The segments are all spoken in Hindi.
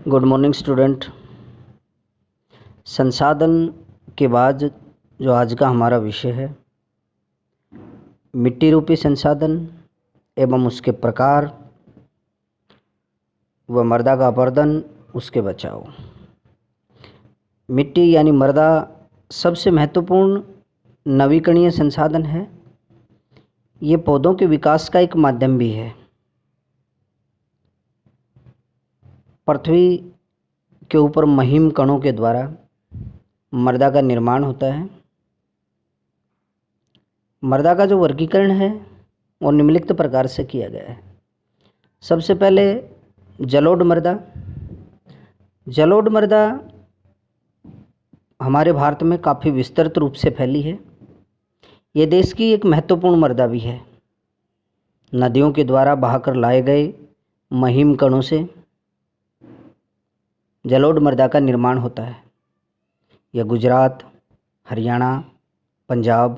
Good morning student. संसाधन के बाद जो आज का हमारा विषय है, मिट्टी रूपी संसाधन एवं उसके प्रकार व मृदा का अपरदन, उसके बचाव। मिट्टी यानी मृदा सबसे महत्वपूर्ण नवीकरणीय संसाधन है। ये पौधों के विकास का एक माध्यम भी है। पृथ्वी के ऊपर महीम कणों के द्वारा मृदा का निर्माण होता है। मृदा का जो वर्गीकरण है वो निम्नलिखित प्रकार से किया गया है। सबसे पहले जलोढ़ मृदा। जलोढ़ मृदा हमारे भारत में काफ़ी विस्तृत रूप से फैली है। ये देश की एक महत्वपूर्ण मृदा भी है। नदियों के द्वारा बहाकर लाए गए महीम कणों से जलोढ़ मृदा का निर्माण होता है। यह गुजरात, हरियाणा, पंजाब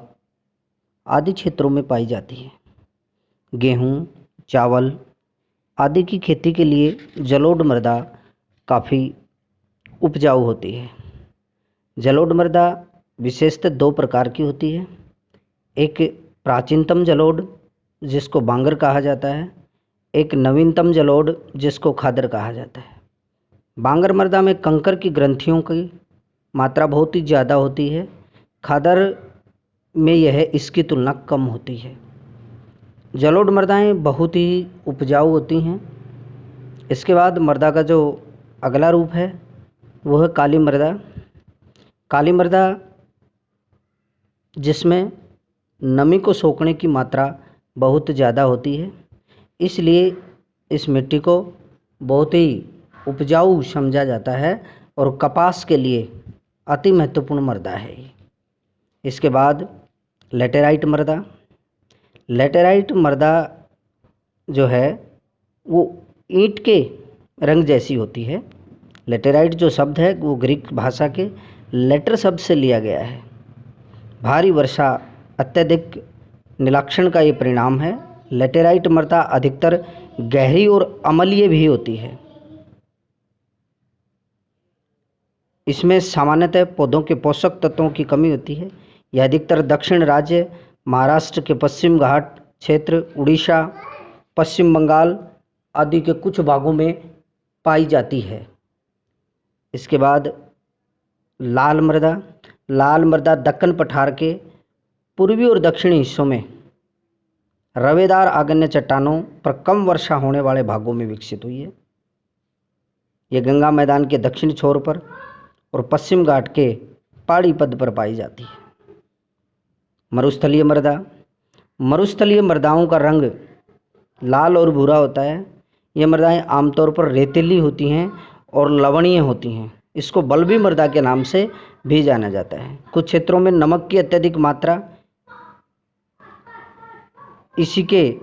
आदि क्षेत्रों में पाई जाती है। गेहूँ, चावल आदि की खेती के लिए जलोढ़ मृदा काफ़ी उपजाऊ होती है। जलोढ़ मृदा विशेषतः दो प्रकार की होती है। एक प्राचीनतम जलोढ़ जिसको बांगर कहा जाता है, एक नवीनतम जलोढ़ जिसको खादर कहा जाता है। बांगर मृदा में कंकर की ग्रंथियों की मात्रा बहुत ही ज़्यादा होती है। खादर में यह इसकी तुलना कम होती है। जलोढ़ मृदाएँ बहुत ही उपजाऊ होती हैं। इसके बाद मृदा का जो अगला रूप है वो है काली मृदा। काली मृदा जिसमें नमी को सोखने की मात्रा बहुत ज़्यादा होती है, इसलिए इस मिट्टी को बहुत ही उपजाऊ समझा जाता है और कपास के लिए अति महत्वपूर्ण मृदा है। इसके बाद लेटेराइट मृदा। लेटेराइट मृदा जो है वो ईंट के रंग जैसी होती है। लेटेराइट जो शब्द है वो ग्रीक भाषा के लेटर शब्द से लिया गया है। भारी वर्षा, अत्यधिक नीलाक्षण का ये परिणाम है। लेटेराइट मृदा अधिकतर गहरी और अम्लीय भी होती है। इसमें सामान्यतः पौधों के पोषक तत्वों की कमी होती है। यह अधिकतर दक्षिण राज्य, महाराष्ट्र के पश्चिम घाट क्षेत्र, उड़ीसा, पश्चिम बंगाल आदि के कुछ भागों में पाई जाती है। इसके बाद लाल मृदा। लाल मृदा दक्कन पठार के पूर्वी और दक्षिणी हिस्सों में रवेदार आग्नेय चट्टानों पर कम वर्षा होने वाले भागों में विकसित हुई है। ये गंगा मैदान के दक्षिण छोर पर और पश्चिम घाट के पहाड़ी पद पर पाई जाती है। मरुस्थलीय मृदा। मरुस्थलीय मृदाओं का रंग लाल और भूरा होता है। ये मृदाएं आमतौर पर रेतीली होती हैं और लवणीय होती हैं। इसको बलुई मृदा के नाम से भी जाना जाता है। कुछ क्षेत्रों में नमक की अत्यधिक मात्रा, इसी के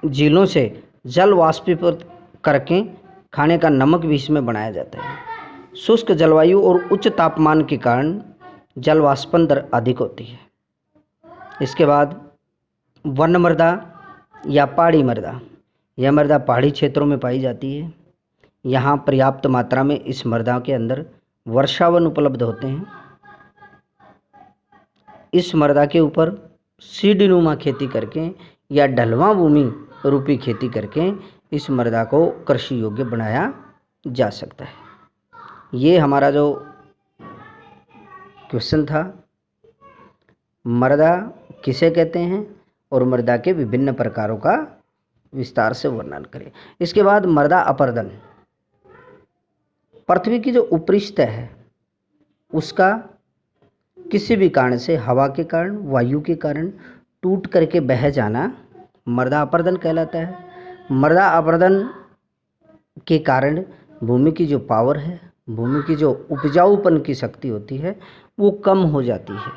झीलों से जल वाष्पीकृत करके खाने का नमक भी इसमें बनाया जाता है। शुष्क जलवायु और उच्च तापमान के कारण जल वाष्पन दर अधिक होती है। इसके बाद वन मृदा या पहाड़ी मृदा। यह मृदा पहाड़ी क्षेत्रों में पाई जाती है। यहाँ पर्याप्त मात्रा में इस मृदा के अंदर वर्षावन उपलब्ध होते हैं। इस मृदा के ऊपर सीढ़ीनुमा खेती करके या ढलवां भूमि रूपी खेती करके इस मृदा को कृषि योग्य बनाया जा सकता है। ये हमारा जो क्वेश्चन था, मृदा किसे कहते हैं और मृदा के विभिन्न प्रकारों का विस्तार से वर्णन करें। इसके बाद मृदा अपरदन। पृथ्वी की जो ऊपरी सतह है उसका किसी भी कारण से, हवा के कारण, वायु के कारण टूट करके बह जाना मृदा अपरदन कहलाता है। मृदा अपरदन के कारण भूमि की जो पावर है, भूमि की जो उपजाऊपन की शक्ति होती है वो कम हो जाती है,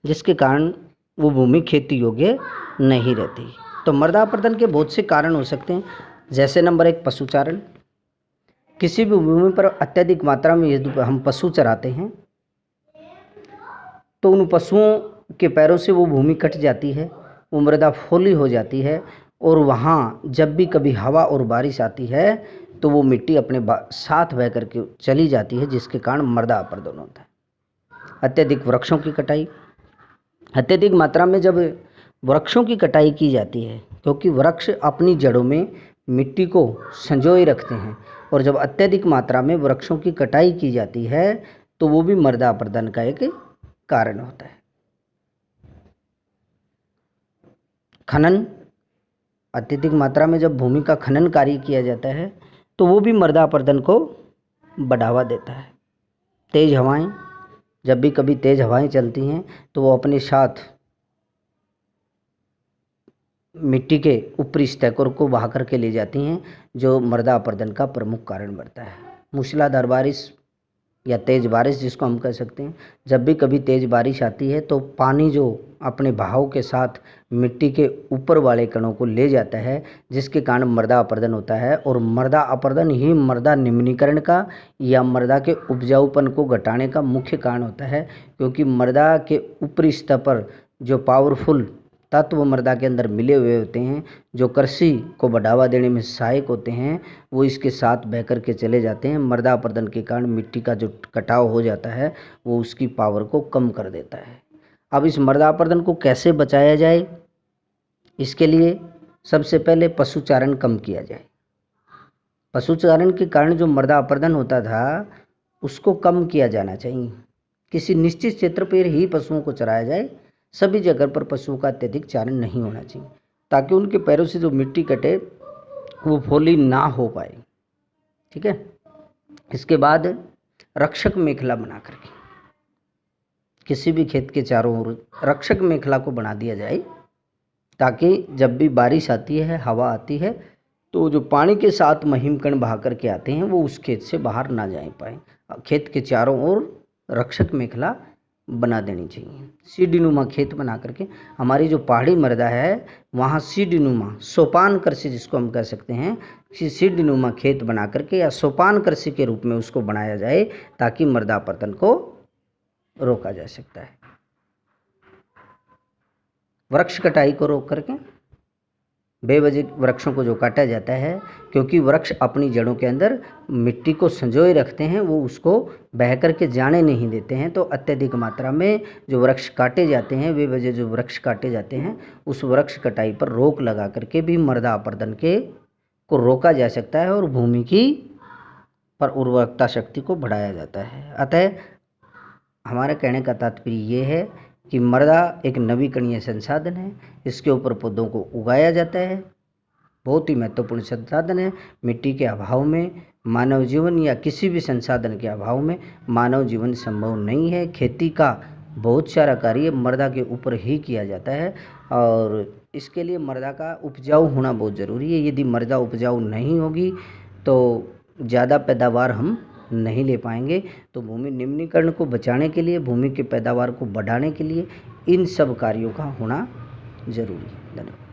जिसके कारण वो भूमि खेती योग्य नहीं रहती। तो मृदा अपरदन के बहुत से कारण हो सकते हैं, जैसे नंबर 1 पशुचारण। किसी भी भूमि पर अत्यधिक मात्रा में यदि हम पशु चराते हैं तो उन पशुओं के पैरों से वो भूमि कट जाती है, वो मृदा फोली हो जाती है और वहाँ जब भी कभी हवा और बारिश आती है तो वो मिट्टी अपने साथ बह करके चली जाती है, जिसके कारण मृदा अपरदन होता है। अत्यधिक वृक्षों की कटाई, अत्यधिक मात्रा में जब वृक्षों की कटाई की जाती है, क्योंकि वृक्ष अपनी जड़ों में मिट्टी को संजोए रखते हैं, और जब अत्यधिक मात्रा में वृक्षों की कटाई की जाती है तो वो भी मृदा अपरदन का एक कारण होता है। खनन, अत्यधिक मात्रा में जब भूमि का खनन कार्य किया जाता है तो वो भी मृदा अपरदन को बढ़ावा देता है। तेज हवाएं, जब भी कभी तेज हवाएं चलती हैं तो वो अपने साथ मिट्टी के ऊपरी स्तर को बहा करके ले जाती हैं, जो मृदा अपरदन का प्रमुख कारण बनता है। मूसलाधार बारिश या तेज़ बारिश जिसको हम कह सकते हैं, जब भी कभी तेज़ बारिश आती है तो पानी जो अपने बहाव के साथ मिट्टी के ऊपर वाले कणों को ले जाता है, जिसके कारण मृदा अपरदन होता है। और मृदा अपरदन ही मृदा निम्नीकरण का या मृदा के उपजाऊपन को घटाने का मुख्य कारण होता है, क्योंकि मृदा के ऊपरी स्तर पर जो पावरफुल तत्व मृदा के अंदर मिले हुए होते हैं, जो कृषि को बढ़ावा देने में सहायक होते हैं, वो इसके साथ बह कर के चले जाते हैं। मृदा अपरदन के कारण मिट्टी का जो कटाव हो जाता है वो उसकी पावर को कम कर देता है। अब इस मृदा अपरदन को कैसे बचाया जाए, इसके लिए सबसे पहले पशुचारण कम किया जाए। पशुचारण के कारण जो मृदा अपरदन होता था उसको कम किया जाना चाहिए। किसी निश्चित क्षेत्र पर ही पशुओं को चराया जाए, सभी जगह पर पशुओं का अत्यधिक चारण नहीं होना चाहिए, ताकि उनके पैरों से जो मिट्टी कटे वो फोली ना हो पाए। ठीक है। इसके बाद रक्षक मेखला बना करके किसी भी खेत के चारों ओर रक्षक मेखला को बना दिया जाए, ताकि जब भी बारिश आती है, हवा आती है, तो जो पानी के साथ महीम कण बहा करके आते हैं वो उस खेत से बाहर ना जा पाए। खेत के चारों ओर रक्षक मेखला बना देनी चाहिए। सीढ़ीनुमा खेत बना करके, हमारी जो पहाड़ी मृदा है वहाँ सीढ़ीनुमा सोपान कृषि जिसको हम कह सकते हैं, सीढ़ीनुमा खेत बना करके या सोपान कृषि के रूप में उसको बनाया जाए, ताकि मृदा अपरदन को रोका जा सकता है। वृक्ष कटाई को रोक करके, बेवजह वृक्षों को जो काटा जाता है, क्योंकि वृक्ष अपनी जड़ों के अंदर मिट्टी को संजोए रखते हैं, वो उसको बह कर के जाने नहीं देते हैं। तो अत्यधिक मात्रा में जो वृक्ष काटे जाते हैं, बेवजह जो वृक्ष काटे जाते हैं, उस वृक्ष कटाई पर रोक लगा करके भी मृदा अपरदन को रोका जा सकता है और भूमि की पर उर्वरकता शक्ति को बढ़ाया जाता है। अतः हमारे कहने का तात्पर्य ये है कि मृदा एक नवीकरणीय संसाधन है, इसके ऊपर पौधों को उगाया जाता है, बहुत ही महत्वपूर्ण संसाधन है। मिट्टी के अभाव में मानव जीवन या किसी भी संसाधन के अभाव में मानव जीवन संभव नहीं है। खेती का बहुत सारा कार्य मृदा के ऊपर ही किया जाता है, और इसके लिए मृदा का उपजाऊ होना बहुत ज़रूरी है। यदि मृदा उपजाऊ नहीं होगी तो ज़्यादा पैदावार हम नहीं ले पाएंगे। तो भूमि निम्नीकरण को बचाने के लिए, भूमि के पैदावार को बढ़ाने के लिए इन सब कार्यों का होना जरूरी है। धन्यवाद।